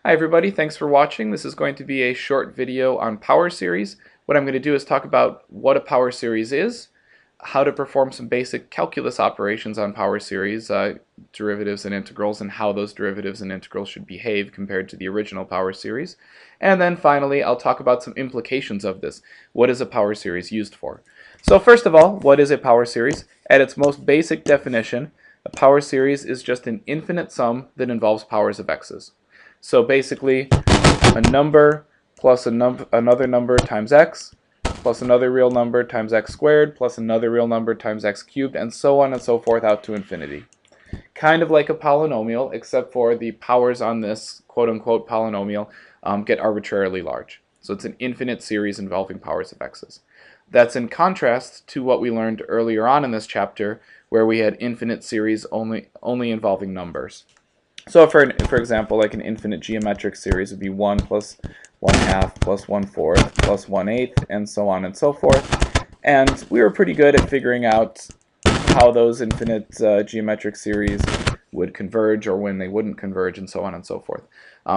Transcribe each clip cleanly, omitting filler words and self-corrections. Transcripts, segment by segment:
Hi everybody, thanks for watching. This is going to be a short video on power series. What I'm going to do is talk about what a power series is, how to perform some basic calculus operations on power series, derivatives and integrals, and how those derivatives and integrals should behave compared to the original power series. And then finally, I'll talk about some implications of this. What is a power series used for? So first of all, what is a power series? At its most basic definition, a power series is just an infinite sum that involves powers of x's. So basically, a number plus another number times x plus another real number times x squared plus another real number times x cubed, and so on and so forth out to infinity. Kind of like a polynomial, except for the powers on this quote-unquote polynomial get arbitrarily large. So it's an infinite series involving powers of x's. That's in contrast to what we learned earlier on in this chapter, where we had infinite series only involving numbers. So for example, like an infinite geometric series would be 1 plus 1/2 plus 1/4 plus 1/8 and so on and so forth. And we were pretty good at figuring out how those infinite geometric series would converge or when they wouldn't converge and so on and so forth.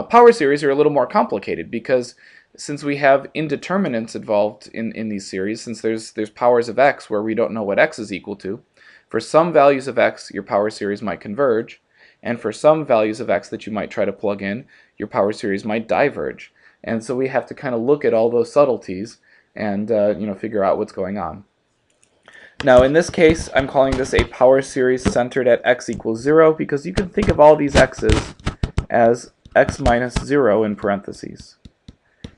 Power series are a little more complicated because since we have indeterminants involved in these series, since there's powers of x where we don't know what x is equal to, for some values of x your power series might converge, and for some values of x that you might try to plug in, your power series might diverge. And so we have to kind of look at all those subtleties and figure out what's going on. Now in this case, I'm calling this a power series centered at x equals 0 because you can think of all these x's as x minus 0 in parentheses.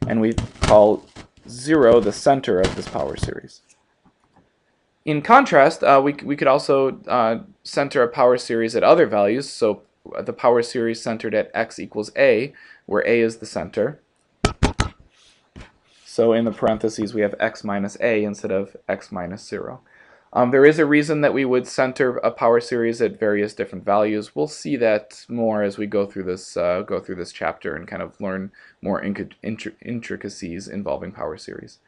And we call 0 the center of this power series. In contrast, we could also center a power series at other values. So the power series centered at x equals a, where a is the center. So in the parentheses we have x minus a instead of x minus 0. There is a reason that we would center a power series at various different values. We'll see that more as we go through this chapter and kind of learn more intricacies involving power series.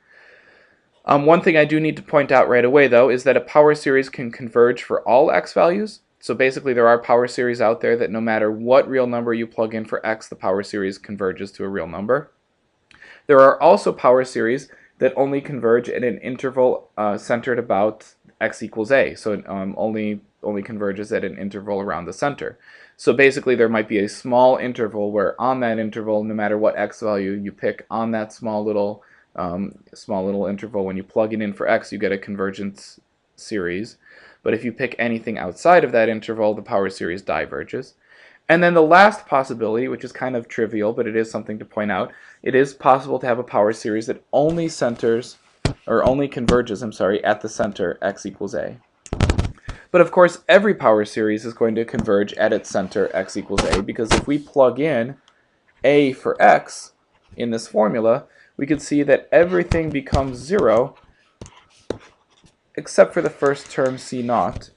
One thing I do need to point out right away, though, is that a power series can converge for all x values. So basically there are power series out there that no matter what real number you plug in for x, the power series converges to a real number. There are also power series that only converge at an interval centered about x equals a. So it only converges at an interval around the center. So basically there might be a small interval where on that interval, no matter what x value you pick on that small little interval, when you plug it in for x, you get a convergence series. But if you pick anything outside of that interval, the power series diverges. And then the last possibility, which is kind of trivial, but it is something to point out, it is possible to have a power series that only converges, at the center x equals a. But of course, every power series is going to converge at its center x equals a, because if we plug in a for x in this formula, we can see that everything becomes 0 except for the first term c0.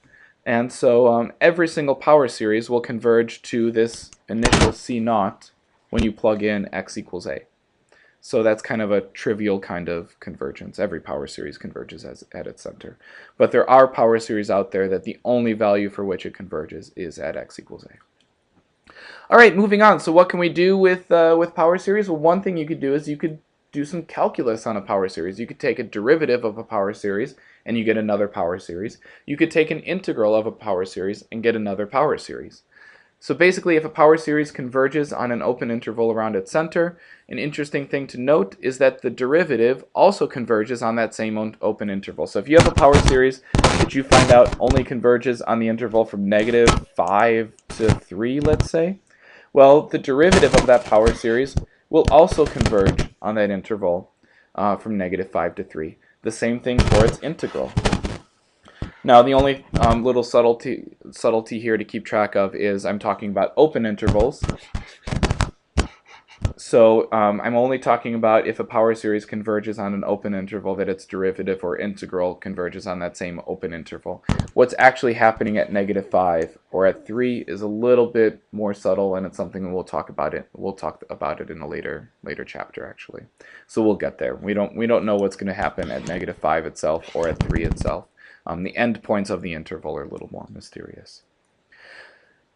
And so every single power series will converge to this initial c0 when you plug in x equals a. So that's kind of a trivial kind of convergence. Every power series converges at its center. But there are power series out there that the only value for which it converges is at x equals a. Alright, moving on. So what can we do with power series? Well, one thing you could do is you could do some calculus on a power series. You could take a derivative of a power series and you get another power series. You could take an integral of a power series and get another power series. So basically, if a power series converges on an open interval around its center, an interesting thing to note is that the derivative also converges on that same open interval. So if you have a power series that you find out only converges on the interval from -5 to 3, let's say, well, the derivative of that power series will also converge on that interval from -5 to 3. The same thing for its integral. Now the only little subtlety here to keep track of is I'm talking about open intervals. So I'm only talking about if a power series converges on an open interval, that its derivative or integral converges on that same open interval. What's actually happening at -5 or at 3 is a little bit more subtle, and it's something that we'll talk about it in a later chapter actually. So we'll get there. We don't know what's going to happen at -5 itself or at 3 itself. The endpoints of the interval are a little more mysterious.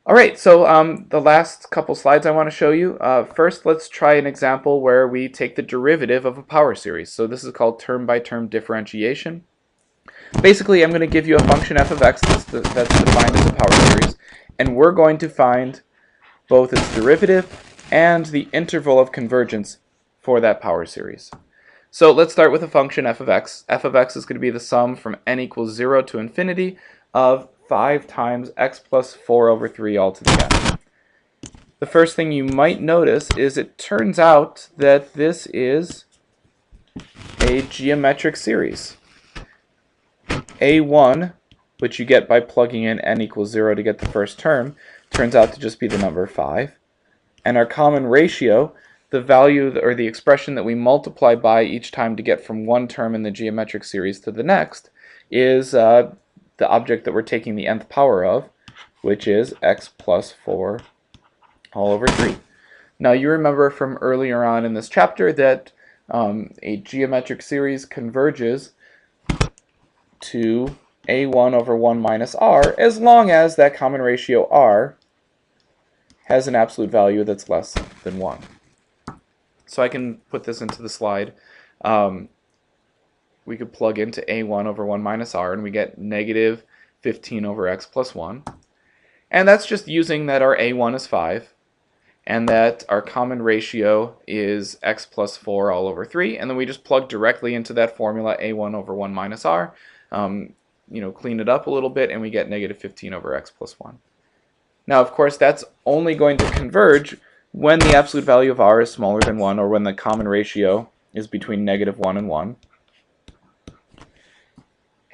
Alright, so the last couple slides I want to show you. First, let's try an example where we take the derivative of a power series. So this is called term-by-term differentiation. Basically, I'm going to give you a function f of x that's defined as a power series, and we're going to find both its derivative and the interval of convergence for that power series. So let's start with a function f of x. F of x is going to be the sum from n equals 0 to infinity of 5 times x plus 4 over 3 all to the n. The first thing you might notice is it turns out that this is a geometric series. A1, which you get by plugging in n equals 0 to get the first term, turns out to just be the number 5. And our common ratio, the value or the expression that we multiply by each time to get from one term in the geometric series to the next, is the object that we're taking the nth power of, which is x plus 4 all over 3. Now you remember from earlier on in this chapter that a geometric series converges to a1 over 1 minus r as long as that common ratio r has an absolute value that's less than 1. So I can put this into the slide. We could plug into a1 over 1 minus r and we get negative 15 over x plus 1. And that's just using that our a1 is 5 and that our common ratio is x plus 4 all over 3, and then we just plug directly into that formula a1 over 1 minus r, clean it up a little bit, and we get negative 15 over x plus 1. Now, of course, that's only going to converge when the absolute value of r is smaller than 1, or when the common ratio is between negative 1 and 1.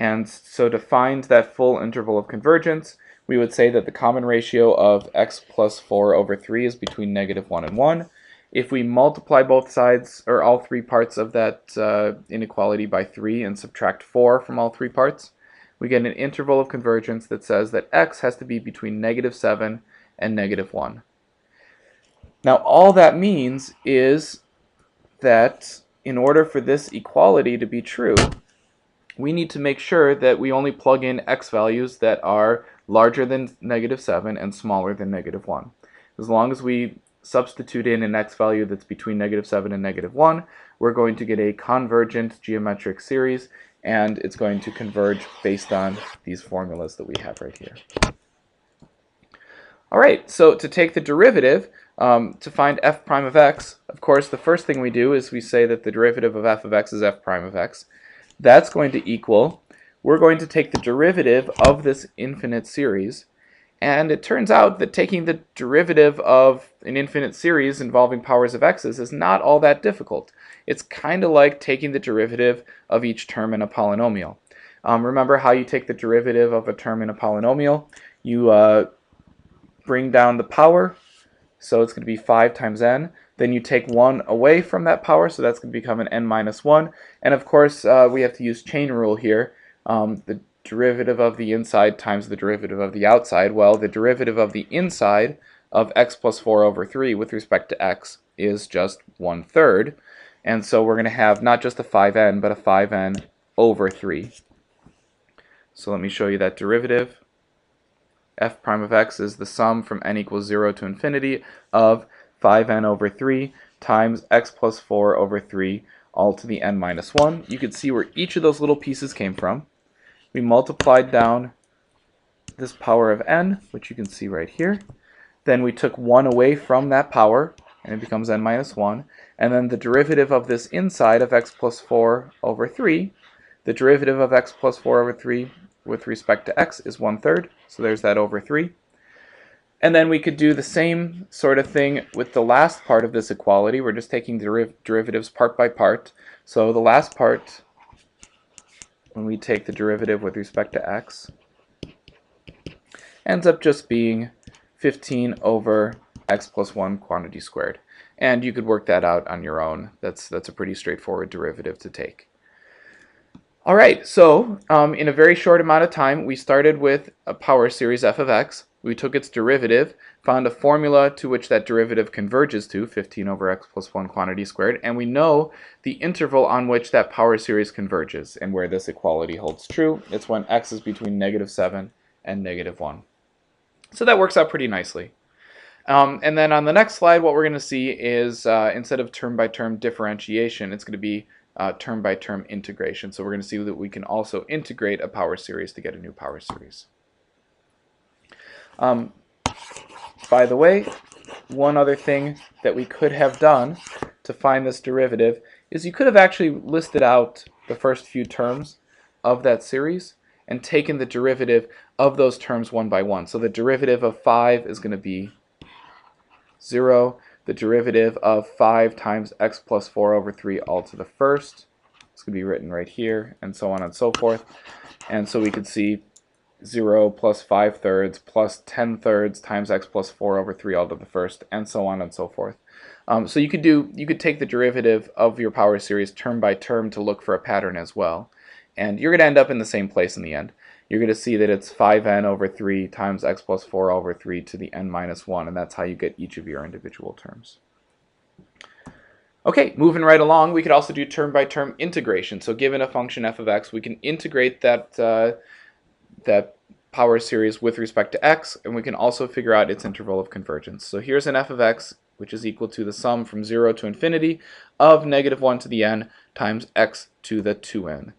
And so to find that full interval of convergence, we would say that the common ratio of x plus 4 over 3 is between negative 1 and 1. If we multiply both sides, or all three parts of that inequality by 3 and subtract 4 from all three parts, we get an interval of convergence that says that x has to be between negative 7 and negative 1. Now all that means is that in order for this equality to be true, we need to make sure that we only plug in x values that are larger than negative 7 and smaller than negative 1. As long as we substitute in an x value that's between negative 7 and negative 1, we're going to get a convergent geometric series, and it's going to converge based on these formulas that we have right here. Alright, so to take the derivative, to find f prime of x, of course the first thing we do is we say that the derivative of f of x is f prime of x. That's going to equal, we're going to take the derivative of this infinite series, and it turns out that taking the derivative of an infinite series involving powers of x's is not all that difficult. It's kind of like taking the derivative of each term in a polynomial. Remember how you take the derivative of a term in a polynomial? You bring down the power, so it's going to be 5 times n. Then you take 1 away from that power, so that's going to become an n minus 1. And of course, we have to use chain rule here. The derivative of the inside times the derivative of the outside. Well, the derivative of the inside of x plus 4 over 3 with respect to x is just 1/3. And so we're going to have not just a 5n, but a 5n over 3. So let me show you that derivative. F prime of x is the sum from n equals 0 to infinity of 5n over 3 times x plus 4 over 3 all to the n minus 1. You can see where each of those little pieces came from. We multiplied down this power of n, which you can see right here. Then we took 1 away from that power, and it becomes n minus 1. And then the derivative of this inside of x plus 4 over 3, the derivative of x plus 4 over 3 with respect to x is 1/3, so there's that over 3. And then we could do the same sort of thing with the last part of this equality. We're just taking derivatives part by part. So the last part, when we take the derivative with respect to x, ends up just being 15 over x plus 1 quantity squared. And you could work that out on your own. That's a pretty straightforward derivative to take. Alright, so in a very short amount of time, we started with a power series f of x. We took its derivative, found a formula to which that derivative converges to, 15 over x plus 1 quantity squared, and we know the interval on which that power series converges, and where this equality holds true. It's when x is between negative 7 and negative 1. So that works out pretty nicely. And then on the next slide, what we're going to see is instead of term-by-term differentiation, it's going to be term-by-term integration. So we're going to see that we can also integrate a power series to get a new power series. By the way, one other thing that we could have done to find this derivative is you could have actually listed out the first few terms of that series and taken the derivative of those terms one by one. So the derivative of 5 is going to be 0. The derivative of 5 times x plus 4 over 3 all to the first. It's going to be written right here, and so on and so forth. And so we could see 0 plus 5 thirds plus 10 thirds times x plus 4 over 3 all to the first, and so on and so forth. So you could take the derivative of your power series term by term to look for a pattern as well. And you're going to end up in the same place in the end. You're going to see that it's 5n over 3 times x plus 4 over 3 to the n minus 1, and that's how you get each of your individual terms. Okay, moving right along, we could also do term-by-term integration. So given a function f of x, we can integrate that power series with respect to x, and we can also figure out its interval of convergence. So here's an f of x, which is equal to the sum from 0 to infinity of negative 1 to the n times x to the 2n.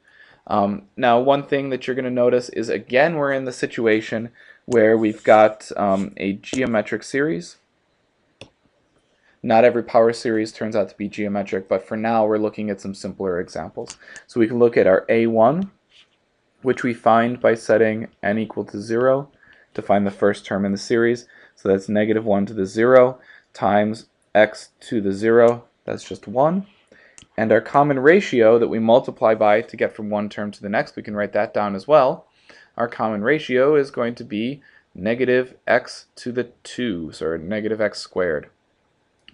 Now, one thing that you're going to notice is, again, we're in the situation where we've got a geometric series. Not every power series turns out to be geometric, but for now we're looking at some simpler examples. So we can look at our a1, which we find by setting n equal to 0 to find the first term in the series. So that's negative 1 to the 0 times x to the 0, that's just 1. And our common ratio that we multiply by to get from one term to the next, we can write that down as well. Our common ratio is going to be negative x to the 2, so negative x squared.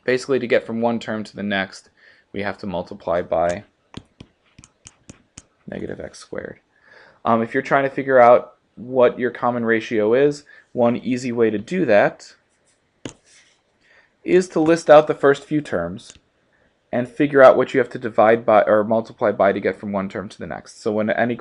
Basically, to get from one term to the next, we have to multiply by negative x squared. If you're trying to figure out what your common ratio is, one easy way to do that is to list out the first few terms and figure out what you have to divide by or multiply by to get from one term to the next. So when n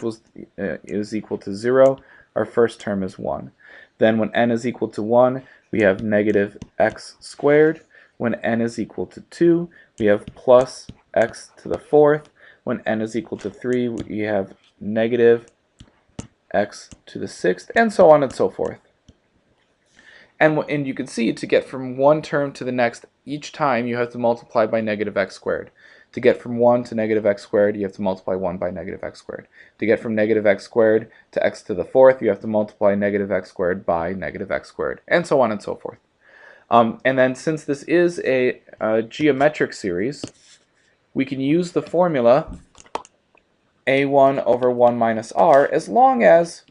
is equal to 0, our first term is 1. Then when n is equal to 1, we have negative x squared. When n is equal to 2, we have plus x to the 4th. When n is equal to 3, we have negative x to the 6th, and so on and so forth. And you can see to get from one term to the next, each time you have to multiply by negative x squared. To get from 1 to negative x squared, you have to multiply 1 by negative x squared. To get from negative x squared to x to the 4th, you have to multiply negative x squared by negative x squared, and so on and so forth. And then since this is a geometric series, we can use the formula a1 over 1 minus r as long as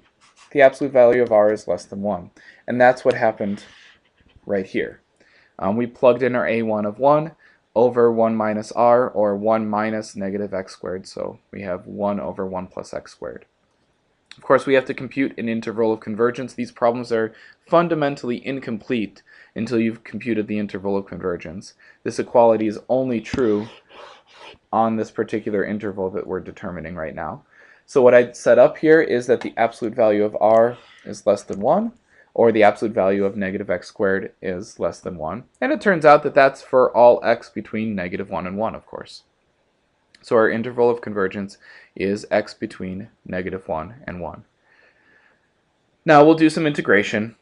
the absolute value of r is less than 1. And that's what happened right here. We plugged in our a1 of 1 over 1 minus r, or 1 minus negative x squared, so we have 1 over 1 plus x squared. Of course, we have to compute an interval of convergence. These problems are fundamentally incomplete until you've computed the interval of convergence. This equality is only true on this particular interval that we're determining right now. So what I'd set up here is that the absolute value of r is less than 1, or the absolute value of negative x squared is less than 1. And it turns out that that's for all x between negative 1 and 1, of course. So our interval of convergence is x between negative 1 and 1. Now we'll do some integration.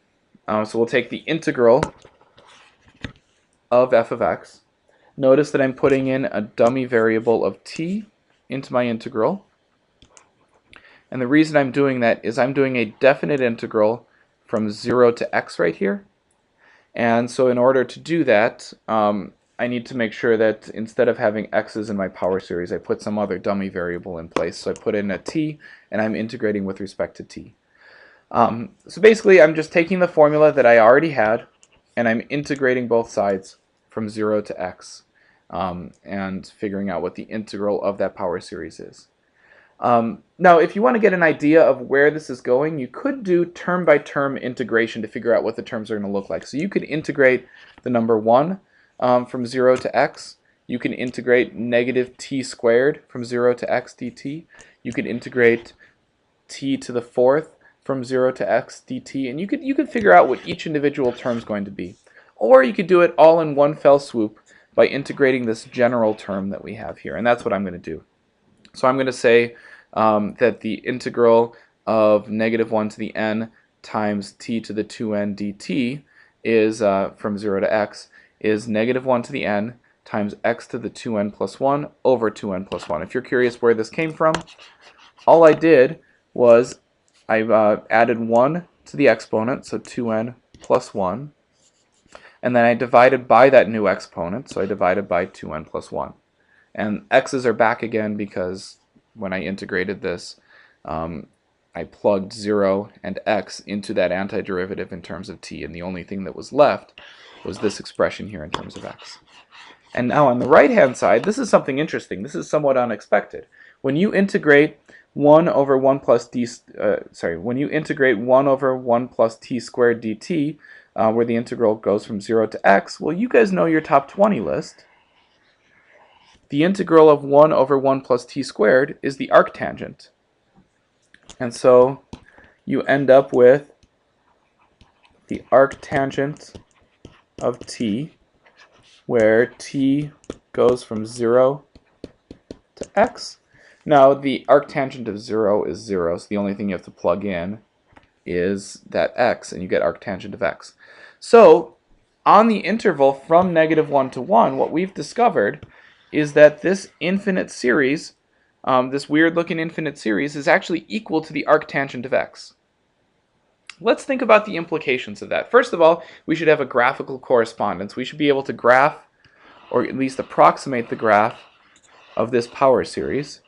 So we'll take the integral of f of x. Notice that I'm putting in a dummy variable of t into my integral. And the reason I'm doing that is I'm doing a definite integral from 0 to x right here. And so in order to do that, I need to make sure that instead of having x's in my power series, I put some other dummy variable in place. So I put in a t, and I'm integrating with respect to t. So basically, I'm just taking the formula that I already had, and I'm integrating both sides from 0 to x, and figuring out what the integral of that power series is. Now, if you want to get an idea of where this is going, you could do term-by-term integration to figure out what the terms are going to look like. So you could integrate the number 1 from 0 to x. You can integrate negative t squared from 0 to x dt. You can integrate t to the 4th from 0 to x dt, and you could figure out what each individual term is going to be. Or you could do it all in one fell swoop by integrating this general term that we have here, and that's what I'm going to do. So I'm going to say that the integral of -1 to the n times t to the 2n dt is, from 0 to x, is -1 to the n times x to the 2n plus 1 over 2n plus 1. If you're curious where this came from, all I did was I added 1 to the exponent, so 2n plus 1, and then I divided by that new exponent, so I divided by 2n plus 1. And x's are back again because when I integrated this, I plugged 0 and x into that antiderivative in terms of t, and the only thing that was left was this expression here in terms of x. And now on the right-hand side, this is something interesting. This is somewhat unexpected. When you integrate 1 over 1 plus d, when you integrate 1 over 1 plus t squared dt, where the integral goes from 0 to x, well, you guys know your top 20 list. The integral of 1 over 1 plus t squared is the arctangent. And so you end up with the arctangent of t, where t goes from 0 to x. Now, the arctangent of 0 is 0, so the only thing you have to plug in is that x, and you get arctangent of x. So, on the interval from -1 to 1, what we've discovered is that this infinite series, this weird-looking infinite series, is actually equal to the arctangent of x. Let's think about the implications of that. First of all, we should have a graphical correspondence. We should be able to graph, or at least approximate the graph of this power series,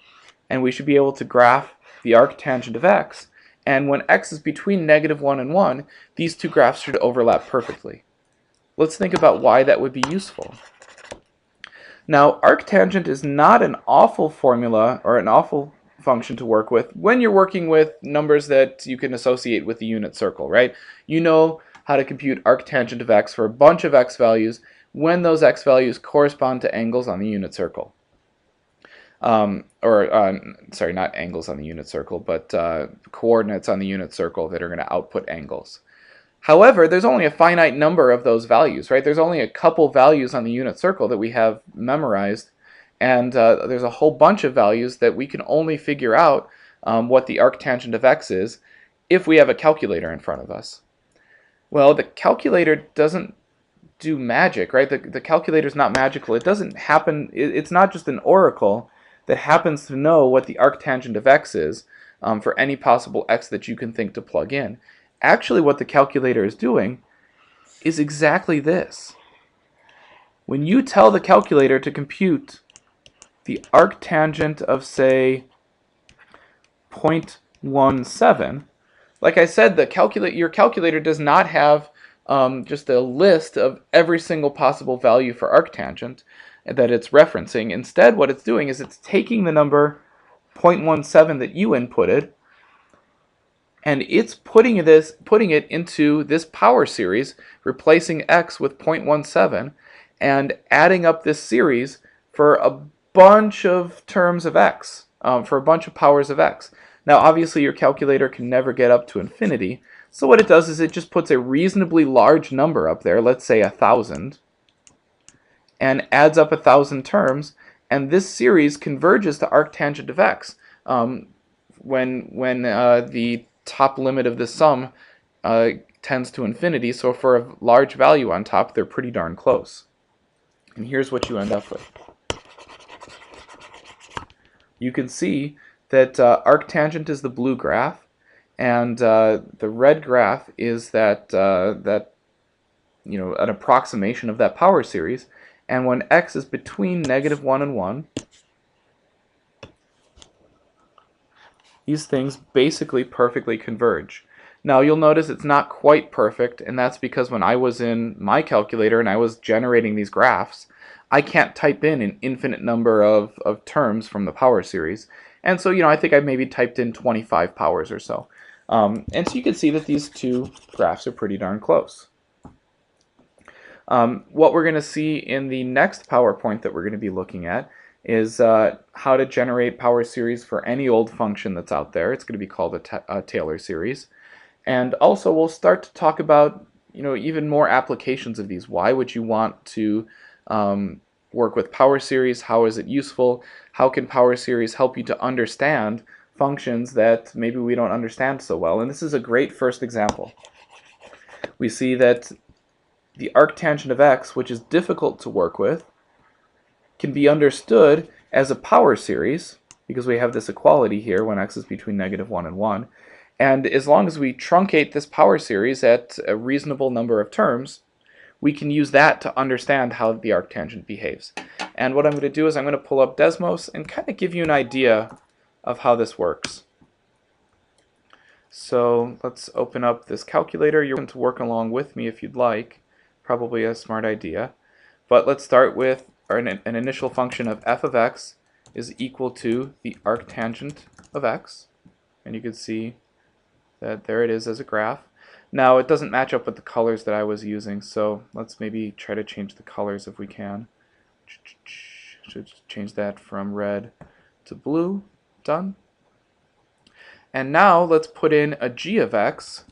and we should be able to graph the arctangent of x. And when x is between -1 and 1, these two graphs should overlap perfectly. Let's think about why that would be useful. Now, arctangent is not an awful formula or an awful function to work with when you're working with numbers that you can associate with the unit circle, right? You know how to compute arctangent of x for a bunch of x values when those x values correspond to angles on the unit circle. Sorry, not angles on the unit circle, but coordinates on the unit circle that are going to output angles. However, there's only a finite number of those values, right? There's only a couple values on the unit circle that we have memorized, and there's a whole bunch of values that we can only figure out what the arctangent of x is if we have a calculator in front of us. Well, the calculator doesn't do magic, right? The calculator's not magical. It doesn't happen, it's not just an oracle that happens to know what the arctangent of x is for any possible x that you can think to plug in. Actually, what the calculator is doing is exactly this. When you tell the calculator to compute the arctangent of, say, 0.17, like I said, your calculator does not have just a list of every single possible value for arctangent that it's referencing. Instead, what it's doing is it's taking the number 0.17 that you inputted, and it's putting it into this power series, replacing x with 0.17, and adding up this series for a bunch of terms of x, for a bunch of powers of x. Now, obviously, your calculator can never get up to infinity, so what it does is it just puts a reasonably large number up there, let's say 1,000, and adds up 1,000 terms, and this series converges to arctangent of x when the top limit of the sum tends to infinity. So for a large value on top, they're pretty darn close. And here's what you end up with. You can see that arctangent is the blue graph, and the red graph is that an approximation of that power series. And when x is between -1 and 1, these things basically perfectly converge. Now you'll notice it's not quite perfect, and that's because when I was in my calculator and I was generating these graphs, I can't type in an infinite number of terms from the power series. And so, I think I maybe typed in 25 powers or so. And so you can see that these two graphs are pretty darn close. What we're going to see in the next PowerPoint that we're going to be looking at is how to generate power series for any old function that's out there. It's going to be called a Taylor series. And also we'll start to talk about even more applications of these. Why would you want to work with power series? How is it useful? How can power series help you to understand functions that maybe we don't understand so well? And this is a great first example. We see that the arctangent of x, which is difficult to work with, can be understood as a power series, because we have this equality here when x is between -1 and 1. And as long as we truncate this power series at a reasonable number of terms, we can use that to understand how the arctangent behaves. And what I'm going to do is I'm going to pull up Desmos and kind of give you an idea of how this works. So let's open up this calculator. You're going to work along with me if you'd like. Probably a smart idea. But let's start with an initial function of f of x is equal to the arctangent of x. And you can see that there it is as a graph. Now it doesn't match up with the colors that I was using, so let's maybe try to change the colors if we can. Should change that from red to blue. Done. And now let's put in a g of x,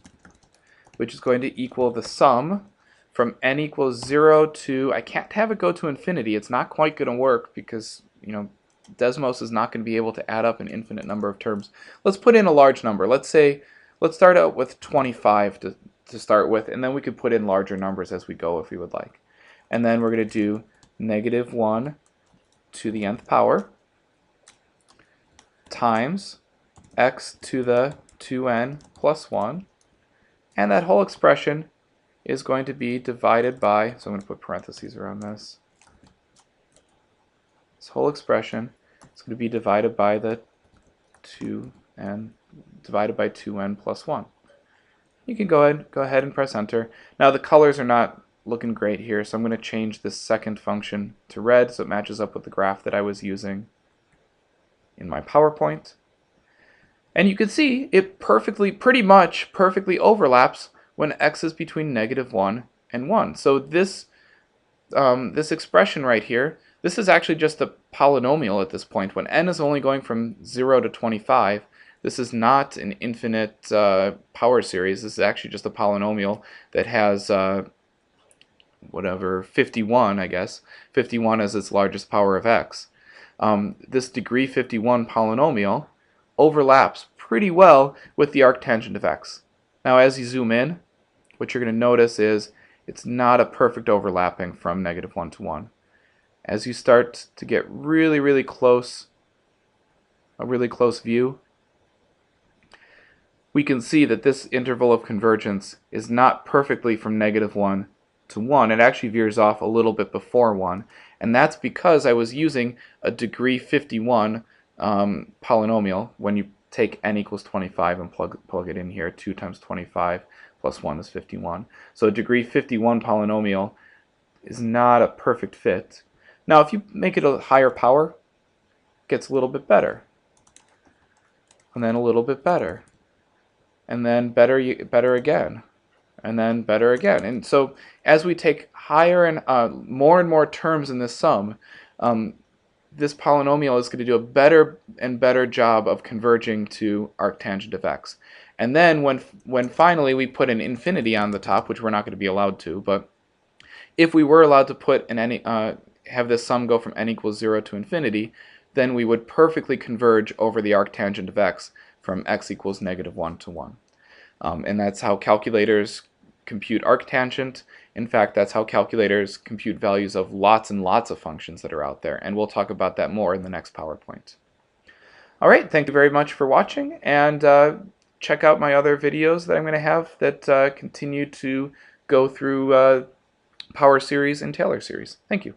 which is going to equal the sum from n equals 0 to, I can't have it go to infinity. It's not quite going to work because, Desmos is not going to be able to add up an infinite number of terms. Let's put in a large number. Let's start out with 25 to start with, and then we could put in larger numbers as we go if we would like. And then we're going to do -1 to the nth power times x to the 2n plus 1. And that whole expression is going to be divided by, so I'm going to put parentheses around this. This whole expression is going to be divided by the 2n divided by 2n plus 1. You can go ahead and press enter. Now the colors are not looking great here, so I'm going to change this second function to red so it matches up with the graph that I was using in my PowerPoint. And you can see it pretty much perfectly overlaps when x is between -1 and 1. So this expression right here, this is actually just a polynomial at this point. When n is only going from 0 to 25, this is not an infinite power series. This is actually just a polynomial that has whatever, 51, I guess. 51 as its largest power of x. This degree 51 polynomial overlaps pretty well with the arctangent of x. Now as you zoom in, what you're going to notice is it's not a perfect overlapping from -1 to 1. As you start to get really close, a really close view, we can see that this interval of convergence is not perfectly from -1 to 1. It actually veers off a little bit before 1, and that's because I was using a degree 51 polynomial. When you take n equals 25 and plug it in here, 2 times 25 plus 1 is 51. So a degree 51 polynomial is not a perfect fit. Now if you make it a higher power, it gets a little bit better, and then a little bit better, and then better again, and then better again. And so as we take higher and more terms in this sum, this polynomial is going to do a better and better job of converging to arctangent of x. And then when finally we put an infinity on the top, which we're not going to be allowed to, but if we were allowed to put have this sum go from n equals 0 to infinity, then we would perfectly converge over the arctangent of x from x equals -1 to 1. And that's how calculators compute arctangent. In fact, that's how calculators compute values of lots and lots of functions that are out there, and we'll talk about that more in the next PowerPoint. Alright, thank you very much for watching, and check out my other videos that I'm going to have that continue to go through power series and Taylor series. Thank you.